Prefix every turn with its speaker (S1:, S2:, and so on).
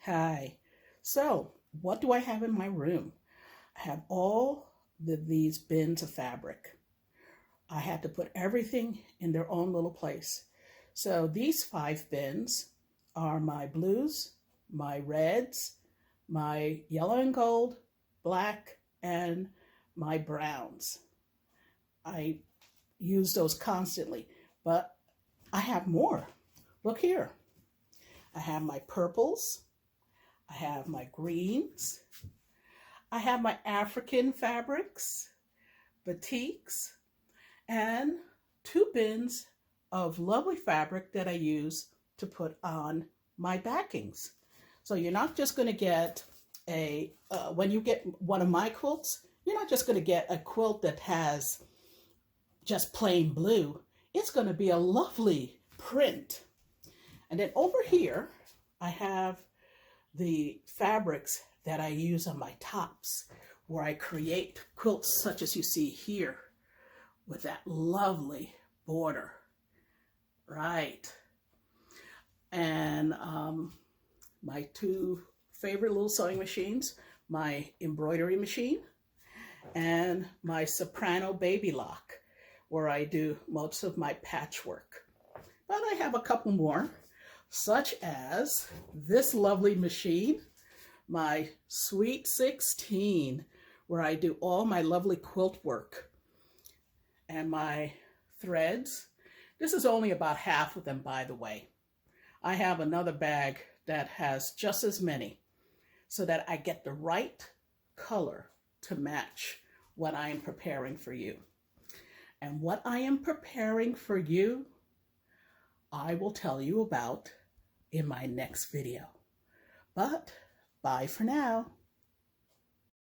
S1: Hi. So, what do I have in my room? I have all these bins of fabric. I had to put everything in their own little place. So, these 5 bins are my blues, my reds, my yellow and gold, black, and my browns. I use those constantly, but I have more. Look here. I have my purples. I have my greens. I have my African fabrics, batiks, and 2 bins of lovely fabric that I use to put on my backings. So you're not just going to get when you get one of my quilts, you're not just going to get a quilt that has just plain blue. It's going to be a lovely print. And then over here, I have the fabrics that I use on my tops, where I create quilts such as you see here with that lovely border. Right. And my 2 favorite little sewing machines, my embroidery machine and my soprano baby lock, where I do most of my patchwork. But I have a couple more, such as this lovely machine, my Sweet 16, where I do all my lovely quilt work, and my threads. This is only about half of them, by the way. I have another bag that has just as many, so that I get the right color to match what I am preparing for you. And what I am preparing for you, I will tell you about in my next video. But bye for now.